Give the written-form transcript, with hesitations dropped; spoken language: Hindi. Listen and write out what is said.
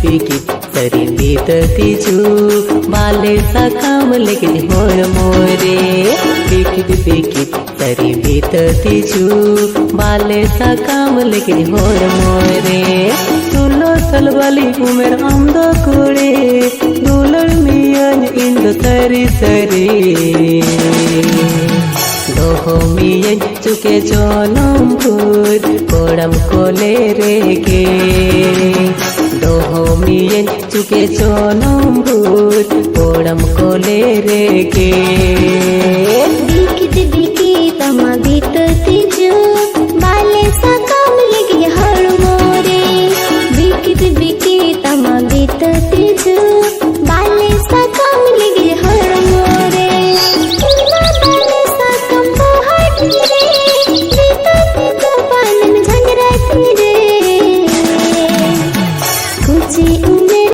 बिकित सरी बीततीजू बाले सकाम लेकिन होर मोरे बिकित सरी बीततीजू बाले सकाम लेकिन होर मोरे तुलो सलबली उमेर आमदो कुड़े दुलर मियन इंद सरी सरी दोहो मियन चुके जनम भूर कोड़म कोले रेगे दोहो मियन चुके जनम भूर कोड़म कोले रेगे बिकित तमा बीततीजू बाले सकाम लेकिन हर मोरे बिकित तमा बीततीजू बाले सकाम लेकिन हर मोरे बाले सकाम बहुत रे बीततीजू पालन झंझरा रे कुछ